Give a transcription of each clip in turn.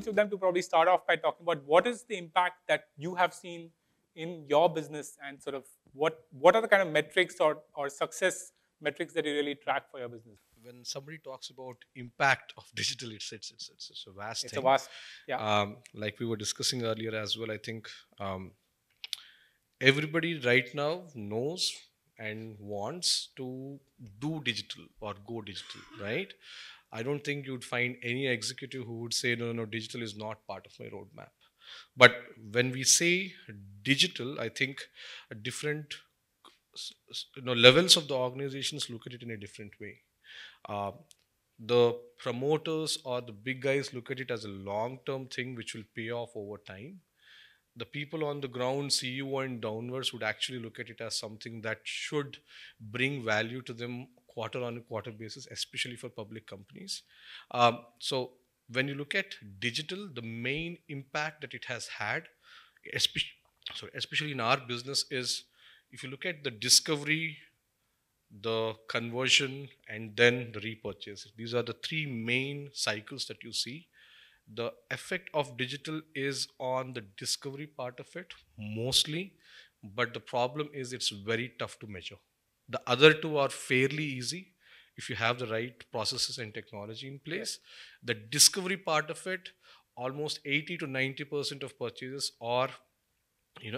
each of them to probably start off by talking about what is the impact that you have seen in your business, and sort of what are the kind of metrics or success metrics that you really track for your business. When somebody talks about impact of digital, it's a vast It's a thing. vast, yeah. Like we were discussing earlier as well, I think everybody right now knows and wants to do digital or go digital, right? I don't think you'd find any executive who would say, no, no, digital is not part of my roadmap. But when we say digital, I think a different levels of the organizations look at it in a different way. Uh, the promoters or the big guys look at it as a long term thing which will pay off over time. The people on the ground, CEO and downwards, would actually look at it as something that should bring value to them quarter on a quarter basis, especially for public companies. So when you look at digital, the main impact that it has had, especially in our business, is if you look at the discovery, the conversion, and then the repurchase. These are the three main cycles that you see. The effect of digital is on the discovery part of it mostly, but the problem is it's very tough to measure. The other two are fairly easy if you have the right processes and technology in place. The discovery part of it, almost 80 to 90% of purchases are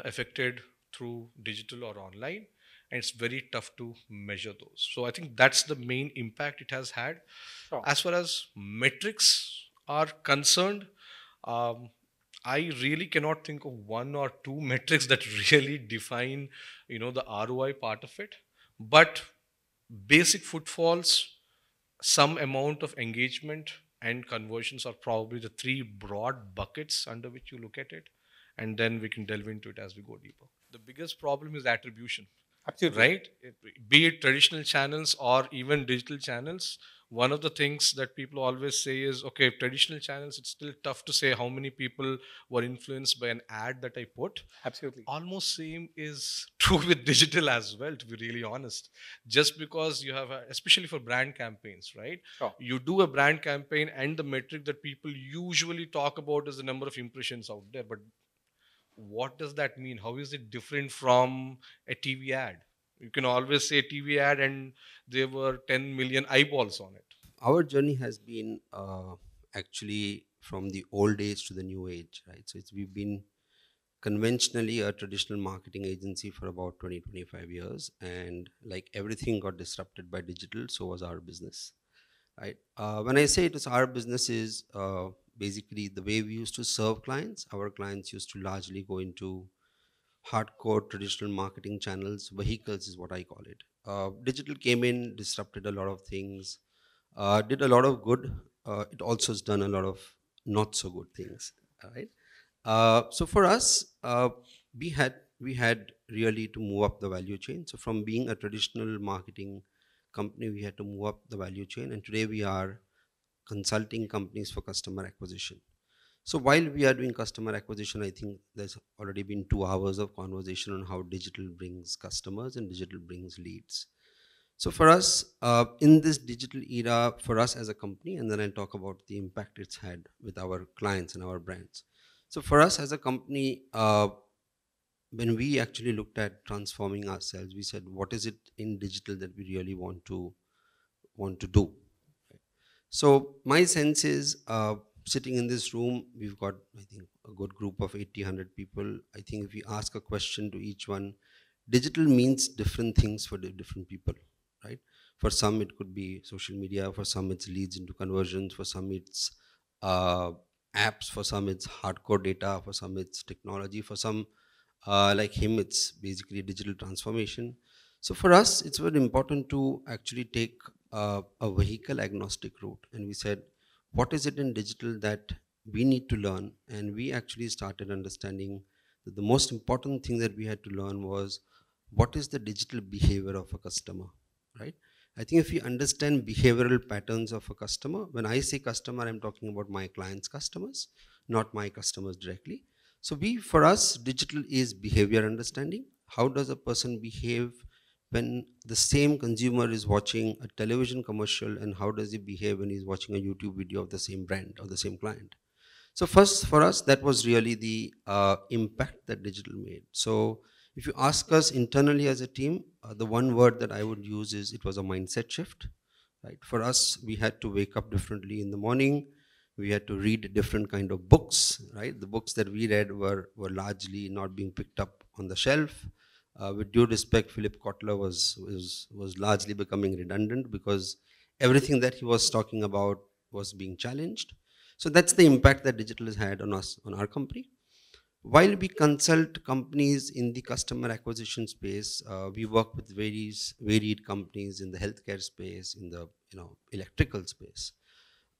affected through digital or online, and it's very tough to measure those. So I think that's the main impact it has had. Sure. As far as metrics are concerned, um, I really cannot think of one or two metrics that really define the ROI part of it. But basic footfalls, some amount of engagement, and conversions are probably the three broad buckets under which you look at it, and then we can delve into it as we go deeper. The biggest problem is attribution. Absolutely. Right? Be it traditional channels or even digital channels, one of the things that people always say is, okay, traditional channels, it's still tough to say how many people were influenced by an ad that I put. Absolutely. Almost same is true with digital as well, to be really honest. Just because you have, especially for brand campaigns, right? Sure. You do a brand campaign, and the metric that people usually talk about is the number of impressions out there. But what does that mean? How is it different from a TV ad? You can always say TV ad and there were 10 million eyeballs on it. Our journey has been actually from the old age to the new age, right? So we've been conventionally a traditional marketing agency for about 20-25 years, and like everything got disrupted by digital, so was our business, right? When I say it was our business is basically the way we used to serve clients. Our clients used to largely go into hardcore traditional marketing channels. Vehicles is what I call it. Digital came in, disrupted a lot of things, did a lot of good. It also has done a lot of not so good things, right? So for us, we had really to move up the value chain. So from being a traditional marketing company, we had to move up the value chain, and today we are consulting companies for customer acquisition. So while we are doing customer acquisition, I think there's already been 2 hours of conversation on how digital brings customers and digital brings leads. So for us, in this digital era, for us as a company, and then I'll talk about the impact it's had with our clients and our brands. So for us as a company, when we actually looked at transforming ourselves, we said, what is it in digital that we really want to do? So my sense is, sitting in this room, we've got, I think, a good group of 80-100 people. I think if we ask a question to each one, digital means different things for different people, right? For some, it could be social media. For some, it's leads into conversions. For some, it's apps. For some, it's hardcore data. For some, it's technology. For some, like him, it's basically digital transformation. So for us, it's very important to actually take a vehicle agnostic route. And we said, what is it in digital that we need to learn? And we actually started understanding that the most important thing that we had to learn was, what is the digital behavior of a customer, right? I think if you understand behavioral patterns of a customer, when I say customer, I'm talking about my clients' customers, not my customers directly. So for us, digital is behavior understanding. How does a person behave when the same consumer is watching a television commercial, and how does he behave when he's watching a YouTube video of the same brand or the same client? So first, for us, that was really the impact that digital made. So if you ask us internally as a team, the one word that I would use is it was a mindset shift. Right? For us, we had to wake up differently in the morning. We had to read different kind of books. Right? The books that we read were largely not being picked up on the shelf. With due respect, Philip Kotler was largely becoming redundant because everything that he was talking about was being challenged. So that's the impact that digital has had on us, on our company. While we consult companies in the customer acquisition space, we work with varied companies in the healthcare space, in the electrical space.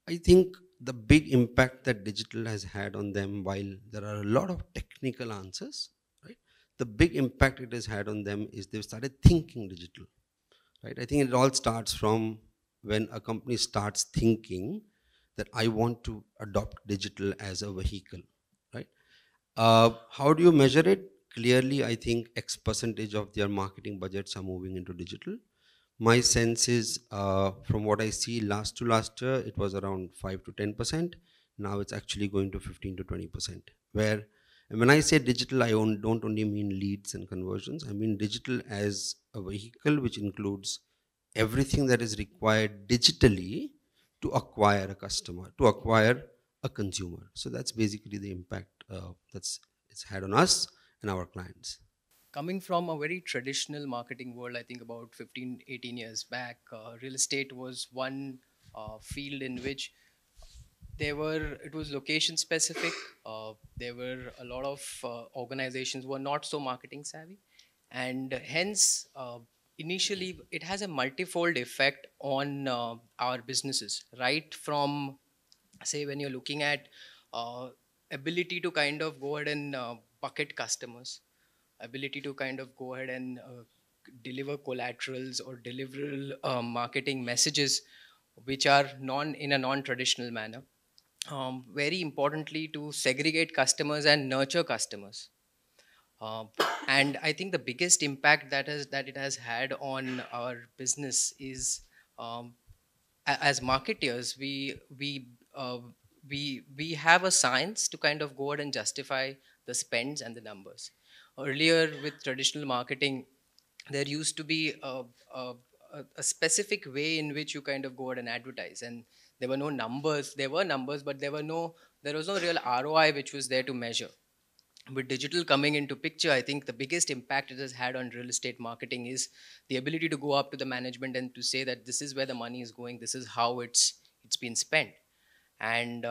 I think the big impact that digital has had on them, while there are a lot of technical answers, right? The big impact it has had on them is they've started thinking digital, right? I think it all starts from when a company starts thinking that I want to adopt digital as a vehicle, right? How do you measure it? Clearly, I think X percentage of their marketing budgets are moving into digital. My sense is, from what I see, last to last year, it was around 5 to 10%. Now it's actually going to 15 to 20%. Where, and when I say digital, don't only mean leads and conversions. I mean digital as a vehicle, which includes everything that is required digitally to acquire a customer, to acquire a consumer. So that's basically the impact that's it's had on us and our clients. Coming from a very traditional marketing world, I think about 15, 18 years back, real estate was one field in which it was location specific. There were a lot of organizations who were not so marketing savvy. And hence, initially, it has a multifold effect on our businesses, right? From, say, when you're looking at uh, ability to kind of go ahead and bucket customers, ability to kind of go ahead and deliver collaterals or deliver marketing messages which are in a non-traditional manner. Very importantly, to segregate customers and nurture customers. Um, and I think the biggest impact that it has had on our business is, um, as marketeers, uh, we have a science to kind of go ahead and justify the spends and the numbers. Earlier, with traditional marketing, there used to be a, a specific way in which you kind of go out and advertise, and there were no numbers. There were numbers, but there was no real ROI which was there to measure. With digital coming into picture, I think the biggest impact it has had on real estate marketing is the ability to go up to the management and to say that this is where the money is going, this is how it's been spent, and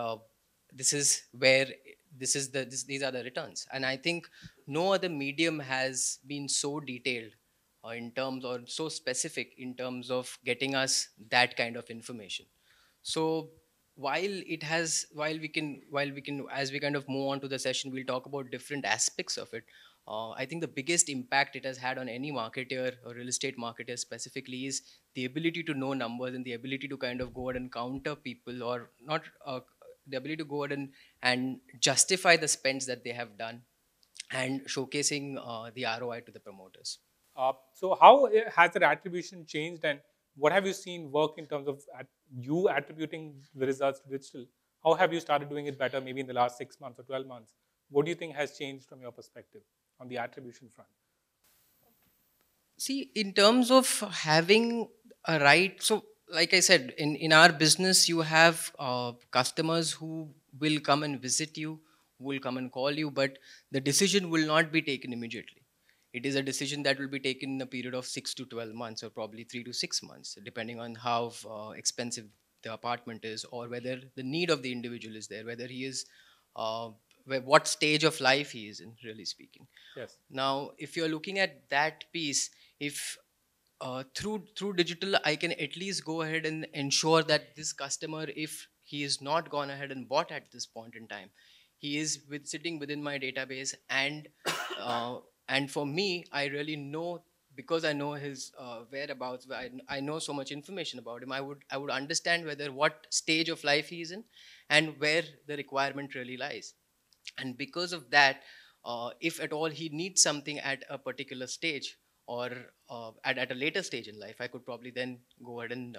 this is where these are the returns. And I think no other medium has been so detailed in terms, or so specific in terms of getting us that kind of information. So while we can, as we kind of move on to the session, we'll talk about different aspects of it. I think the biggest impact it has had on any marketer or real estate marketer specifically is the ability to know numbers and the ability to kind of go ahead and counter people, or not the ability to go ahead and justify the spends that they have done, and showcasing the ROI to the promoters. So how has that attribution changed, and what have you seen work in terms of you attributing the results to digital? How have you started doing it better, maybe in the last 6 months or 12 months? What do you think has changed from your perspective on the attribution front? See, in terms of having a right, so like I said, in our business, you have customers who will come and visit you, who will come and call you, but the decision will not be taken immediately. It is a decision that will be taken in a period of 6 to 12 months, or probably 3 to 6 months, depending on how expensive the apartment is, or whether the need of the individual is there, whether he is, uh, what stage of life he is in, really speaking. Yes. Now, if you're looking at that piece, if through digital, I can at least go ahead and ensure that this customer, if he is not gone ahead and bought at this point in time, he is sitting within my database, and uh, and for me, I really know, because I know his whereabouts. I know so much information about him. I would understand whether what stage of life he is in, and where the requirement really lies. And because of that, if at all he needs something at a particular stage, or at a later stage in life, I could probably then go ahead and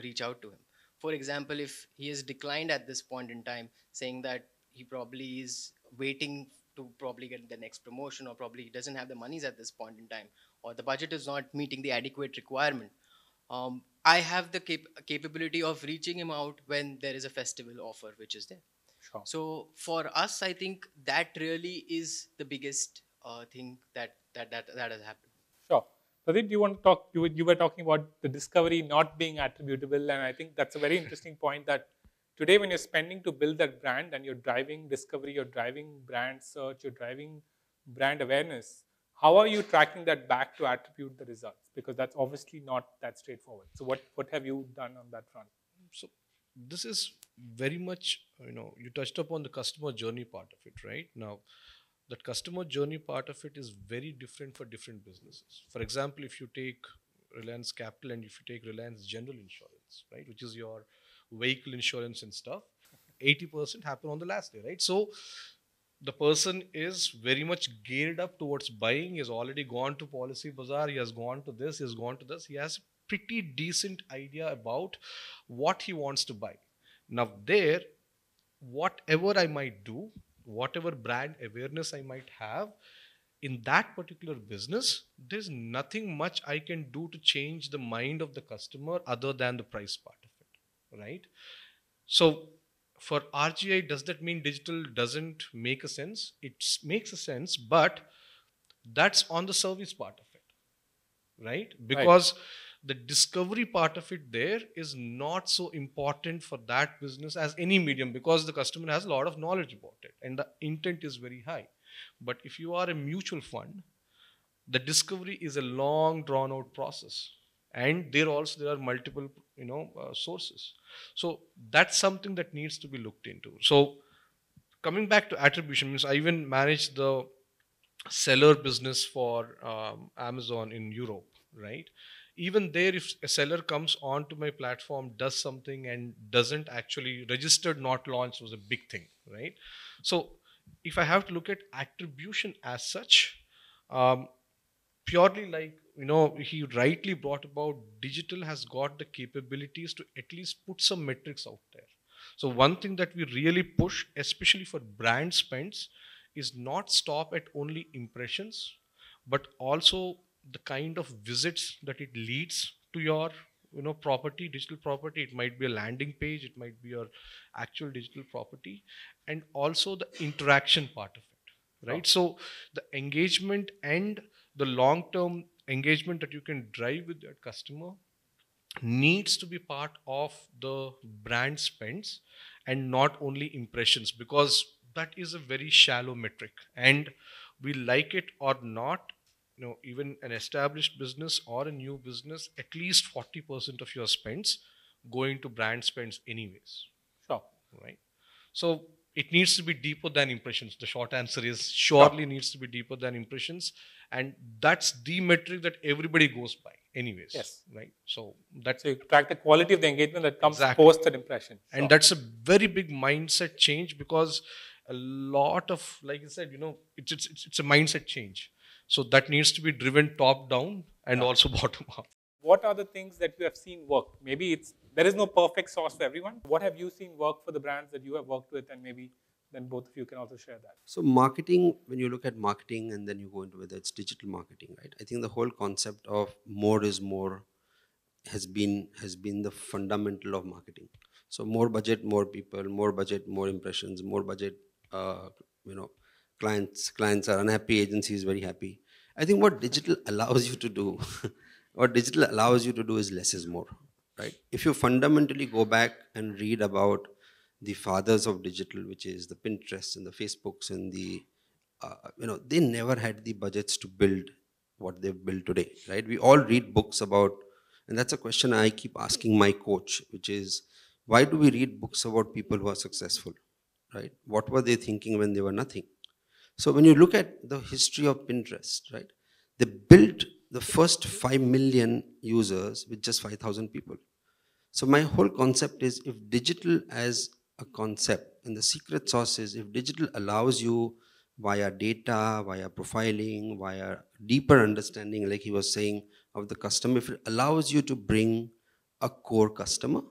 reach out to him. For example, if he has declined at this point in time, saying that he probably is waiting to probably get the next promotion, or probably he doesn't have the monies at this point in time, or the budget is not meeting the adequate requirement. I have the capability of reaching him out when there is a festival offer which is there. Sure. So for us, I think that really is the biggest thing that has happened. Sure. Pradeep, do you want to talk? You were talking about the discovery not being attributable, and I think that's a very interesting point. That today, when you're spending to build that brand and you're driving discovery, you're driving brand search, you're driving brand awareness, how are you tracking that back to attribute the results? Because that's obviously not that straightforward. So, what have you done on that front? So this is very much, you touched upon the customer journey part of it, right? Now, that customer journey part of it is very different for different businesses. For example, if you take Reliance Capital and if you take Reliance General Insurance, right, which is your vehicle insurance and stuff, 80% happen on the last day, right? So the person is very much geared up towards buying. He has already gone to Policy Bazaar, he has gone to this, he has gone to this. He has a pretty decent idea about what he wants to buy. Now there, whatever I might do, whatever brand awareness I might have in that particular business, there's nothing much I can do to change the mind of the customer other than the price part of it, right? So for RGI, does that mean digital doesn't make a sense? It makes a sense, but that's on the service part of it, right? Because the discovery part of it there is not so important for that business as any medium, because the customer has a lot of knowledge about it and the intent is very high. But if you are a mutual fund, the discovery is a long drawn out process, and there are multiple sources. So that's something that needs to be looked into. So coming back to attribution, means I even manage the seller business for Amazon in Europe, right? Even there, if a seller comes onto my platform, does something and doesn't actually registered not launched was a big thing, right? So if I have to look at attribution as such, purely like, he rightly brought about, digital has got the capabilities to at least put some metrics out there. So one thing that we really push, especially for brand spends, is not stop at only impressions, but also the kind of visits that it leads to your property, digital property. It might be a landing page, it might be your actual digital property, and also the interaction part of it, right? So the engagement and the long term engagement that you can drive with that customer needs to be part of the brand spends and not only impressions, because that is a very shallow metric, and we like it or not, even an established business or a new business, at least 40% of your spends going to brand spends anyways. Sure. Right? So it needs to be deeper than impressions. The short answer is surely needs to be deeper than impressions, and that's the metric that everybody goes by anyways. Yes. Right? So that's so you track the quality of the engagement that comes Exactly. post that impression. Sure. And that's a very big mindset change, because a lot of, like you said, it's a mindset change. So that needs to be driven top down and also bottom up. What are the things that you have seen work? Maybe there is no perfect sauce for everyone. What have you seen work for the brands that you have worked with, and maybe then both of you can also share that. So marketing, when you look at marketing and then you go into whether it's digital marketing, right? I think the whole concept of more is more has been the fundamental of marketing. So more budget, more people, more budget, more impressions, more budget. Clients are unhappy, agency is very happy. I think what digital allows you to do, is less is more, right? If you fundamentally go back and read about the fathers of digital, which is the Pinterest and the Facebooks and the, they never had the budgets to build what they've built today, right? We all read books about, and that's a question I keep asking my coach, which is, why do we read books about people who are successful, right? What were they thinking when they were nothing? So when you look at the history of Pinterest, right, they built the first 5 million users with just 5,000 people. So my whole concept is, if digital as a concept, and the secret sauce is, if digital allows you via data, via profiling, via deeper understanding, like he was saying, of the customer, if it allows you to bring a core customer.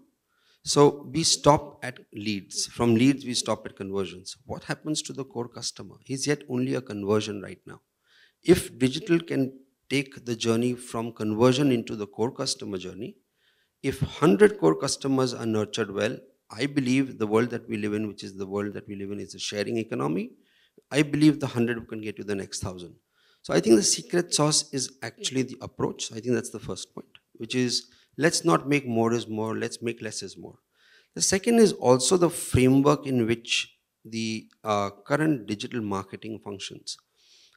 So we stop at leads. From leads, we stop at conversions. What happens to the core customer? He's yet only a conversion right now. If digital can take the journey from conversion into the core customer journey, if 100 core customers are nurtured well, I believe the world that we live in, which is the world that we live in, is a sharing economy. I believe the 100 can get you the next 1,000. So I think the secret sauce is actually the approach. I think that's the first point, which is let's not make more is more, let's make less is more. The second is also the framework in which the current digital marketing functions.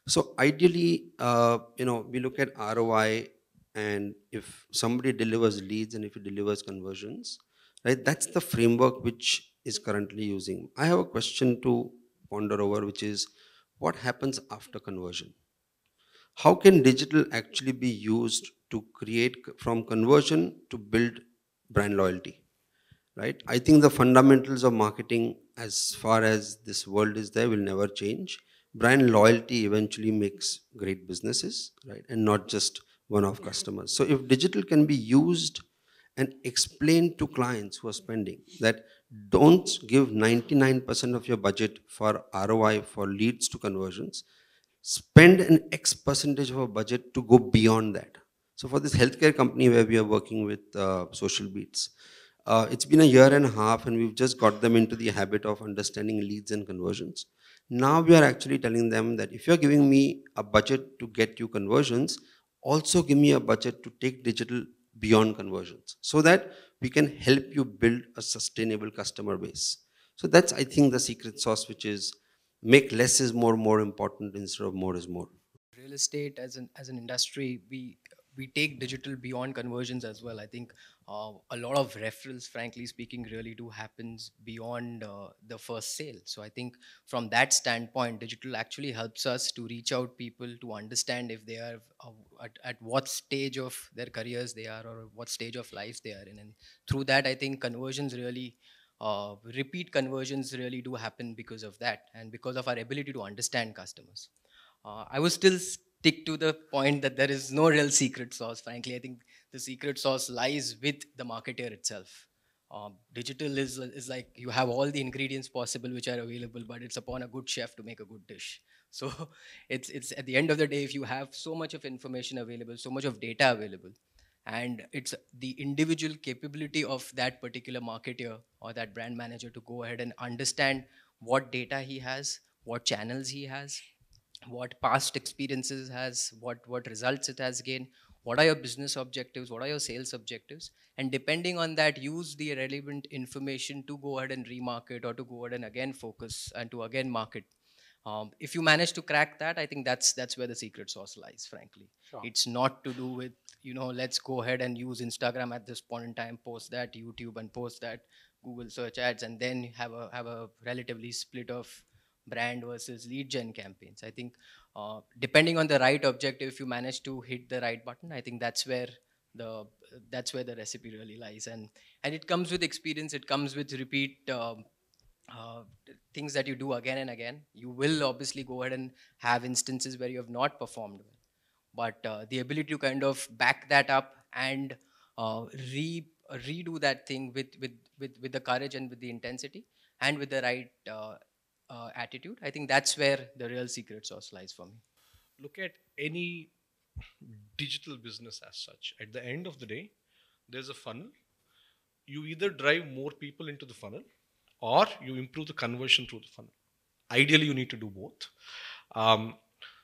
So ideally, we look at ROI, and if somebody delivers leads and if it delivers conversions, right, that's the framework which is currently using. I have a question to ponder over, which is what happens after conversion? How can digital actually be used to create from conversion to build brand loyalty? Right? I think the fundamentals of marketing, as far as this world is there, will never change. Brand loyalty eventually makes great businesses, right? And not just one-off customers. So if digital can be used and explained to clients who are spending that don't give 99% of your budget for ROI for leads to conversions, spend an X percentage of a budget to go beyond that. So for this healthcare company where we are working with Social Beats, it's been a year and a half and we've just got them into the habit of understanding leads and conversions. Now we are actually telling them that if you're giving me a budget to get you conversions, also give me a budget to take digital beyond conversions so that we can help you build a sustainable customer base. So that's, I think, the secret sauce, which is make less is more important instead of more is more. Real estate as an industry, we take digital beyond conversions as well. I think a lot of referrals, frankly speaking, really do happens beyond the first sale. So I think from that standpoint, digital actually helps us to reach out people to understand if they are at what stage of their careers they are or what stage of life they are in, and through that I think conversions really repeat conversions really do happen because of that and because of our ability to understand customers. I would still stick to the point that there is no real secret sauce. Frankly, I think the secret sauce lies with the marketer itself. Digital is like you have all the ingredients possible which are available, but it's upon a good chef to make a good dish. So it's at the end of the day, if you have so much of information available, so much of data available, and it's the individual capability of that particular marketer or that brand manager to go ahead and understand what data he has, what channels he has, what past experiences has, what results it has gained, what are your business objectives, what are your sales objectives, and depending on that use the relevant information to go ahead and remarket or to go ahead and again focus and to again market. If you manage to crack that, I think that's where the secret sauce lies, frankly. Sure. It's not to do with, let's go ahead and use Instagram at this point in time, post that YouTube and post that Google search ads, and then have a relatively split of brand versus lead gen campaigns. I think depending on the right objective, if you manage to hit the right button, I think the that's where the recipe really lies. And it comes with experience. It comes with repeat uh, things that you do again and again. You will obviously go ahead and have instances where you have not performed well, but the ability to kind of back that up and redo that thing with the courage and with the intensity and with the right attitude, I think that's where the real secret sauce lies for me. Look at any digital business as such. At the end of the day, there's a funnel. You either drive more people into the funnel or you improve the conversion through the funnel. Ideally, you need to do both.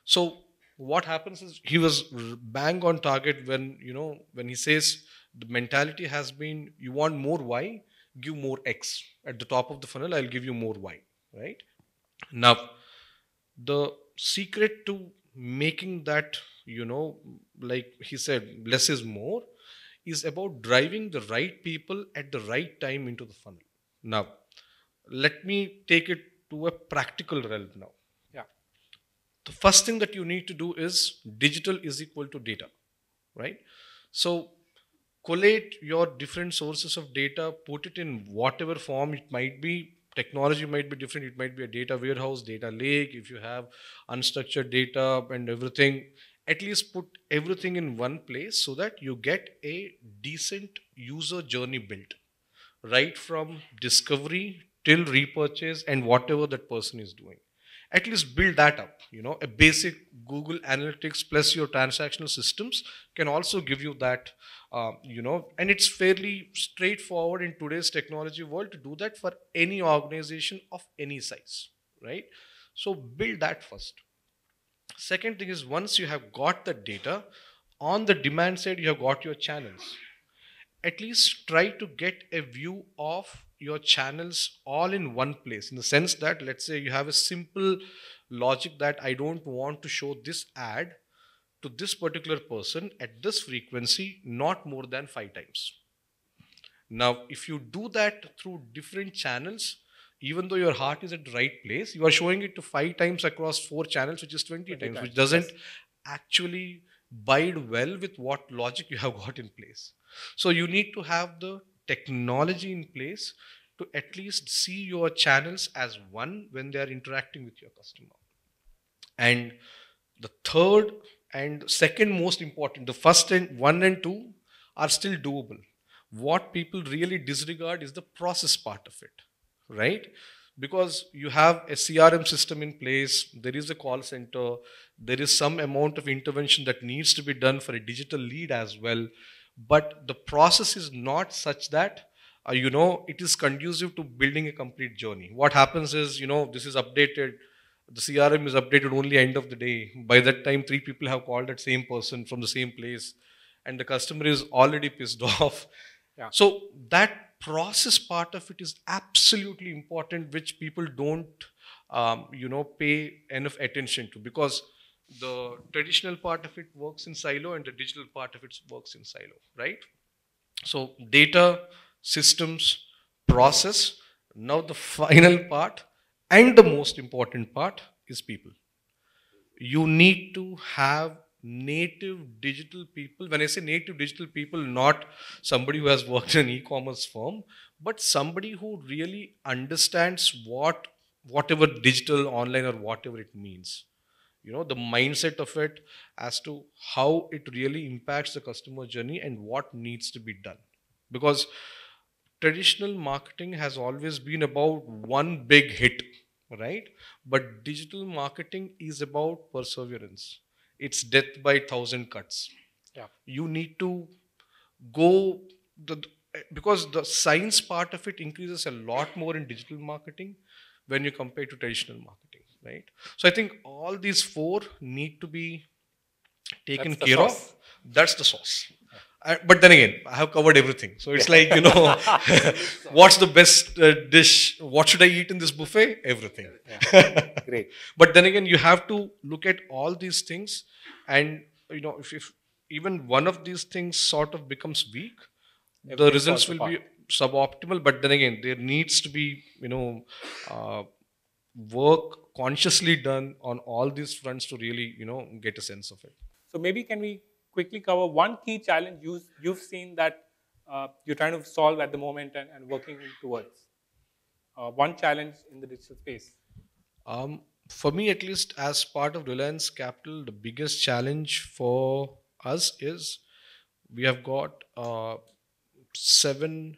So what happens is he was bang on target when he says the mentality has been you want more Y, give more X. At the top of the funnel, I'll give you more Y, right? Now, the secret to making that, like he said, less is more, is about driving the right people at the right time into the funnel. Now, let me take it to a practical realm now. Yeah. The first thing that you need to do is digital is equal to data, right? So collate your different sources of data, put it in whatever form it might be. Technology might be different. It might be a data warehouse, data lake. If you have unstructured data and everything, at least put everything in one place so that you get a decent user journey built. right from discovery till repurchase and whatever that person is doing. At least build that up. A basic Google Analytics plus your transactional systems can also give you that, and it's fairly straightforward in today's technology world to do that for any organization of any size, right? So build that first. Second thing is, once you have got the data, on the demand side, you have got your channels. At least try to get a view of your channels all in one place, in the sense that, let's say you have a simple logic that I don't want to show this ad to this particular person at this frequency, not more than 5 times. Now, if you do that through different channels, even though your heart is at the right place, you are showing it to 5 times across 4 channels, which is 20 times, which doesn't actually bide well with what logic you have got in place. So you need to have the technology in place to at least see your channels as one when they are interacting with your customer. And the third and second most important, the first and 1 and 2 are still doable. What people really disregard is the process part of it, right? Because you have a CRM system in place, there is a call center, there is some amount of intervention that needs to be done for a digital lead as well. But the process is not such that, it is conducive to building a complete journey. What happens is, this is updated, the CRM is updated only end of the day. By that time, 3 people have called that same person from the same place, and the customer is already pissed off. Yeah. So that process part of it is absolutely important, which people don't, pay enough attention to, because the traditional part of it works in silo and the digital part of it works in silo, right? So data, systems, process. Now the final part and the most important part is people. You need to have native digital people. When I say native digital people, not somebody who has worked in an e-commerce firm, but somebody who really understands whatever digital, online, or whatever it means. The mindset of it as to how it really impacts the customer journey and what needs to be done. Because traditional marketing has always been about one big hit, right? But digital marketing is about perseverance. It's death by 1,000 cuts. Yeah. You need to go because the science part of it increases a lot more in digital marketing when you compare to traditional marketing, right? So I think all these 4 need to be taken care of. That's the sauce. But then again, I have covered everything. So it's like, what's the best dish? What should I eat in this buffet? Everything. Yeah. Great. But then again, you have to look at all these things. And, if even one of these things sort of becomes weak, the results will be suboptimal. But then again, there needs to be, work consciously done on all these fronts to really, get a sense of it. So maybe can we quickly cover one key challenge you've seen that you're trying to solve at the moment and working towards? One challenge in the digital space. For me, at least, as part of Reliance Capital, the biggest challenge for us is we have got 7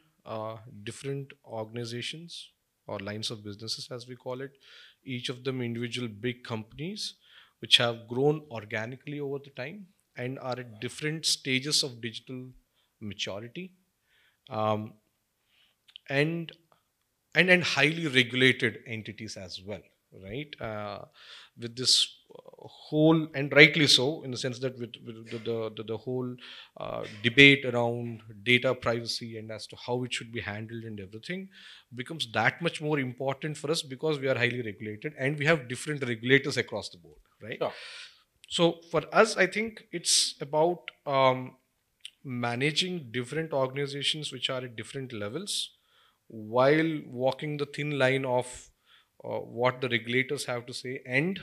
different organizations or lines of businesses, as we call it, each of them individual big companies which have grown organically over the time and are at different stages of digital maturity, and highly regulated entities as well, right? With this whole, and rightly so, in the sense that with the whole debate around data privacy and as to how it should be handled and everything becomes that much more important for us because we are highly regulated and we have different regulators across the board, right? Sure. So for us, I think it's about managing different organizations which are at different levels while walking the thin line of what the regulators have to say and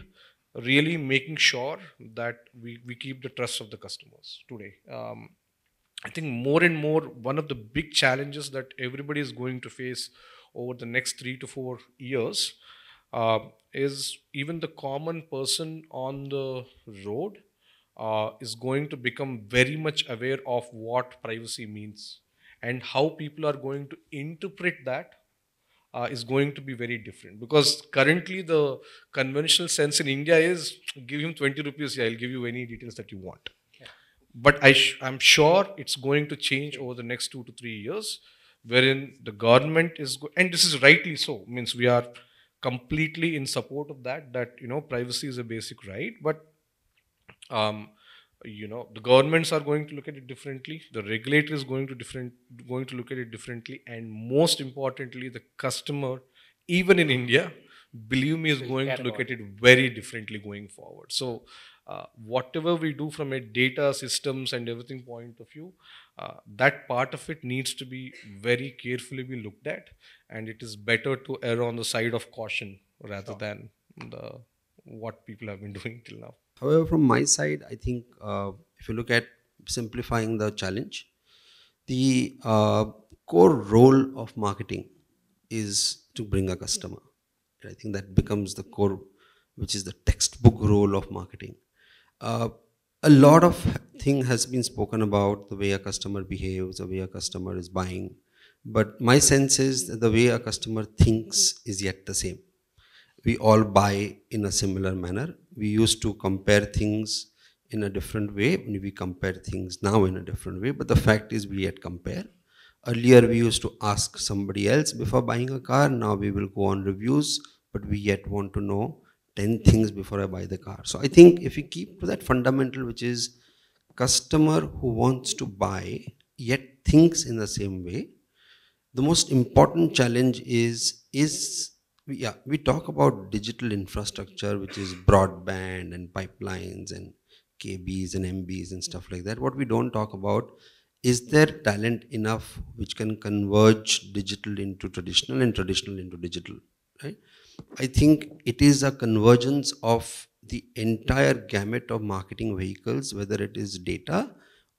really making sure that we keep the trust of the customers today. I think more and more, one of the big challenges that everybody is going to face over the next 3 to 4 years is even the common person on the road is going to become very much aware of what privacy means and how people are going to interpret that is going to be very different, because currently the conventional sense in India is give him 20 rupees, yeah, I'll give you any details that you want. But I'm sure it's going to change over the next 2 to 3 years, wherein the government is, and this is rightly so, means we are completely in support of that, privacy is a basic right, but um, the governments are going to look at it differently, the regulator is going to look at it differently, and most importantly the customer, even in India, believe me, is going to look at it very differently going forward. So whatever we do from a data systems and everything point of view, that part of it needs to be very carefully be looked at, and it is better to err on the side of caution rather than the what people have been doing till now. However, from my side, I think if you look at simplifying the challenge, the core role of marketing is to bring a customer. I think that becomes the core, which is the textbook role of marketing. Uh, a lot of thing has been spoken about the way a customer behaves, the way a customer is buying, but my sense is that the way a customer thinks is yet the same. We all buy in a similar manner. We used to compare things in a different way. We compare things now in a different way, but the fact is we yet compare. Earlier we used to ask somebody else before buying a car. Now we will go on reviews, but we yet want to know 10 things before I buy the car. So I think if we keep to that fundamental, which is customer who wants to buy yet thinks in the same way, the most important challenge is we talk about digital infrastructure, which is broadband and pipelines and KBs and MBs and stuff like that. What we don't talk about is there talent enough which can converge digital into traditional and traditional into digital, right? I think it is a convergence of the entire gamut of marketing vehicles, whether it is data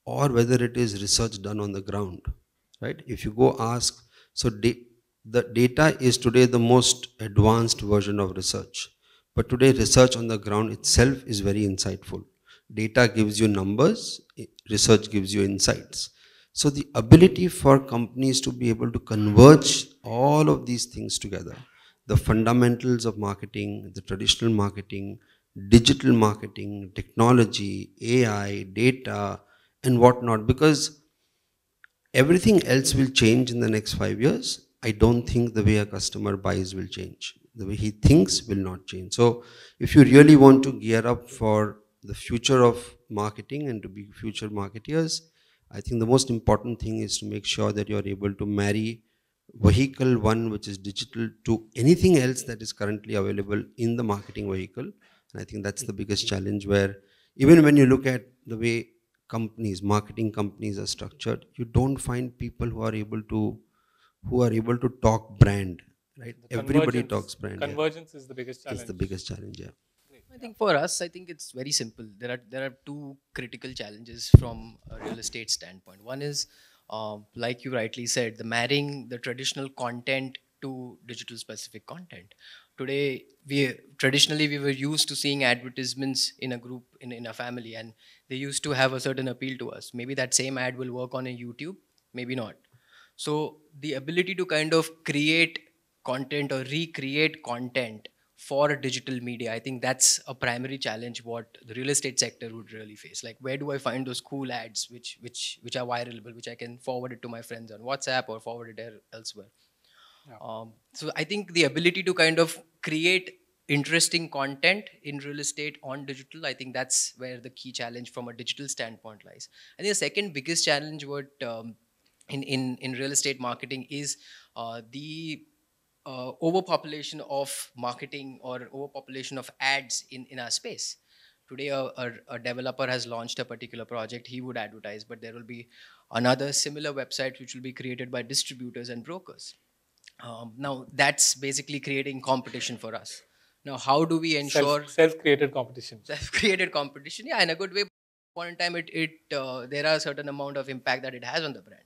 or whether it is research done on the ground, right? If you go ask, so the data is today the most advanced version of research, but today research on the ground itself is very insightful. Data gives you numbers, research gives you insights. So the ability for companies to be able to converge all of these things together, the fundamentals of marketing, the traditional marketing, digital marketing, technology, AI, data, and whatnot, because everything else will change in the next 5 years. I don't think the way a customer buys will change. The way he thinks will not change. So if you really want to gear up for the future of marketing and to be future marketeers, I think the most important thing is to make sure that you're able to marry vehicle one, which is digital, to anything else that is currently available in the marketing vehicle. And I think that's the biggest challenge, where even when you look at the way companies, marketing companies are structured, you don't find people who are able to talk brand, right? Everybody talks brand. Convergence is the biggest challenge. Is the biggest challenge, yeah. I think for us, I think it's very simple. There are two critical challenges from a real estate standpoint. One is, like you rightly said, the marrying the traditional content to digital specific content. Today, traditionally we were used to seeing advertisements in a group, in a family, and they used to have a certain appeal to us. Maybe that same ad will work on a YouTube, maybe not. So the ability to kind of create content or recreate content for a digital media, I think that's a primary challenge what the real estate sector would really face. Like, where do I find those cool ads which are viralable, which I can forward it to my friends on WhatsApp or forward it elsewhere? So I think the ability to kind of create interesting content in real estate on digital, I think that's where the key challenge from a digital standpoint lies. I think the second biggest challenge what in real estate marketing is the overpopulation of marketing or overpopulation of ads in our space. Today, a developer has launched a particular project, he would advertise, but there will be another similar website which will be created by distributors and brokers. Now, that's basically creating competition for us. Now, how do we ensure self-created competition? Self-created competition, yeah, in a good way. Point in time, there are a certain amount of impact that it has on the brand.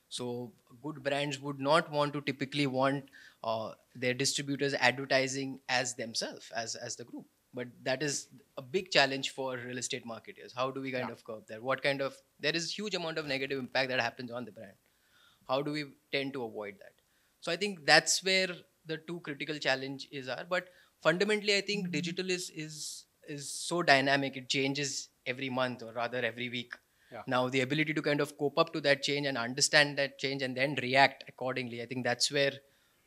So good brands would not want to typically want their distributors advertising as themselves, as the group. But that is a big challenge for real estate marketers. How do we kind of curb that? There is huge amount of negative impact that happens on the brand. How do we tend to avoid that? So I think that's where the two critical challenges are. But fundamentally, I think digital is so dynamic. It changes every month, or rather every week. Yeah. Now, the ability to kind of cope up to that change and understand that change and then react accordingly, I think that's where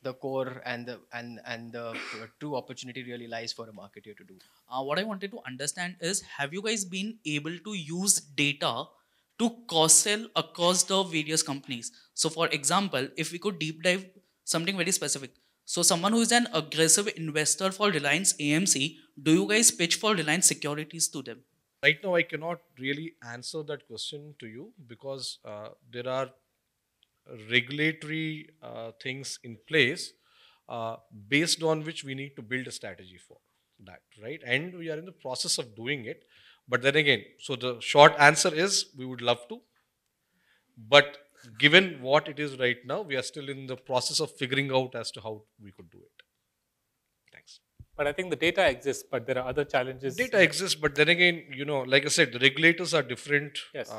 the core and the true opportunity really lies for a marketer to do. What I wanted to understand is, have you guys been able to use data to cross sell across the various companies? So, for example, if we could deep dive something very specific. So, someone who is an aggressive investor for Reliance AMC, do you guys pitch for Reliance Securities to them? Right now, I cannot really answer that question to you because there are regulatory things in place uh, based on which we need to build a strategy for that, right? And we are in the process of doing it. But then again, so the short answer is we would love to, but given what it is right now, we are still in the process of figuring out as to how we could do it. Thanks. But I think the data exists, but there are other challenges. Data exists, but then again, like I said, the regulators are different. Yes.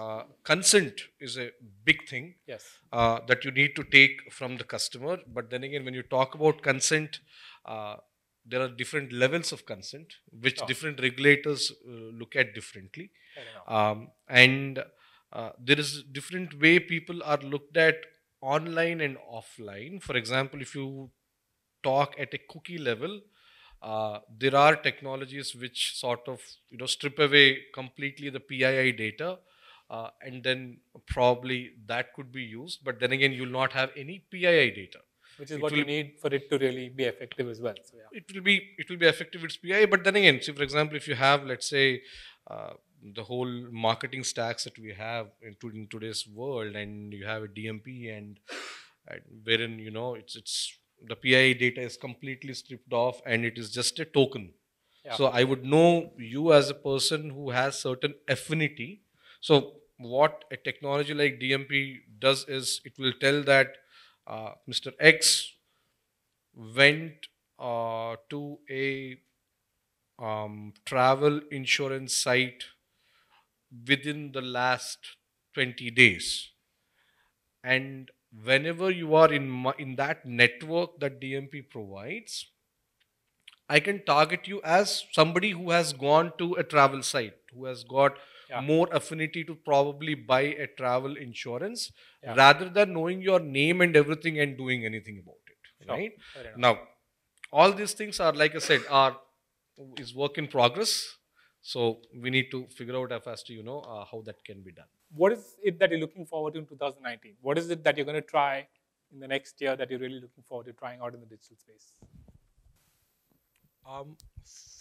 Consent is a big thing Yes. that you need to take from the customer. But then again, when you talk about consent, there are different levels of consent, which Sure. different regulators look at differently. Fair enough. And there is different way people are looked at online and offline. For example, if you talk at a cookie level, there are technologies which sort of strip away completely the PII data, and then probably that could be used. But then again, you'll not have any PII data. Which is It what you will- need for it to really be effective as well. So yeah. It will be effective with PII. But then again, see, for example, if you have, let's say, the whole marketing stacks that we have in today's world, and you have a DMP, and wherein it's the PII data is completely stripped off, and it is just a token. Yeah. So I would know you as a person who has certain affinity. So what a technology like DMP does is it will tell that Mr. X went to a travel insurance site within the last 20 days. And whenever you are in that network that DMP provides, I can target you as somebody who has gone to a travel site, who has got Yeah. more affinity to probably buy a travel insurance, Yeah. rather than knowing your name and everything and doing anything about it. Sure. Right? Fair enough. Now, all these things are, like I said, is work in progress. So we need to figure out as to how that can be done. What is it that you're looking forward to in 2019? What is it that you're going to try in the next year that you're really looking forward to trying out in the digital space?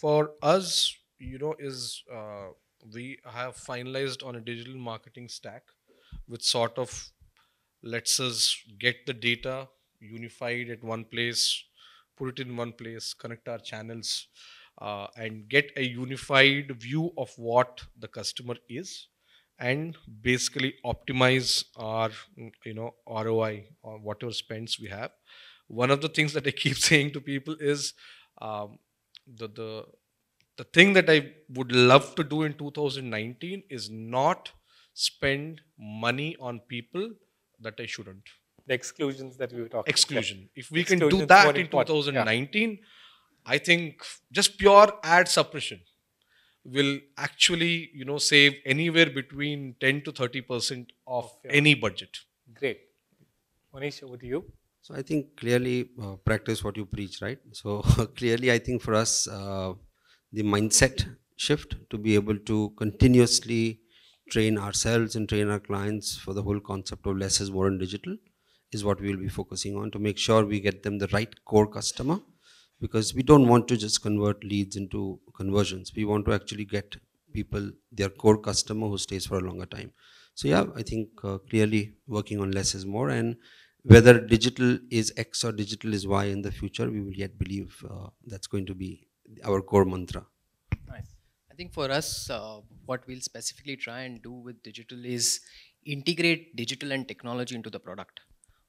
For us, is we have finalized on a digital marketing stack, which sort of lets us get the data unified at one place, put it in one place, connect our channels, and get a unified view of what the customer is, and basically optimize our ROI or whatever spends we have. One of the things that I keep saying to people is the thing that I would love to do in 2019 is not spend money on people that I shouldn't. The exclusions that we were talking Exclusion. If we can do Exclusions that more in important. 2019, I think just pure ad suppression will actually save anywhere between 10 to 30% of Yeah. any budget. Great. Monish, over to you. So I think clearly practice what you preach, right? So clearly, I think for us, the mindset shift to be able to continuously train ourselves and train our clients for the whole concept of less is more in digital is what we will be focusing on, to make sure we get them the right core customer, because we don't want to just convert leads into conversions. We want to actually get people their core customer who stays for a longer time. So yeah, I think clearly working on less is more, and whether digital is X or digital is Y in the future, we will yet believe that's going to be our core mantra. Nice. I think for us, what we'll specifically try and do with digital is integrate digital and technology into the product.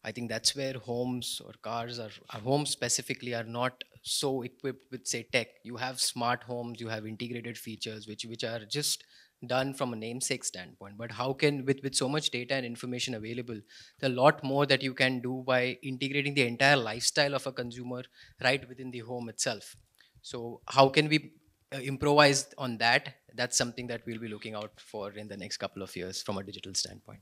I think that's where homes or cars or homes specifically are not so equipped with, say, tech. You have smart homes, you have integrated features which are just done from a namesake standpoint, but how can, with so much data and information available, there are a lot more that you can do by integrating the entire lifestyle of a consumer right within the home itself. So how can we improvise on that? That's something that we'll be looking out for in the next couple of years from a digital standpoint.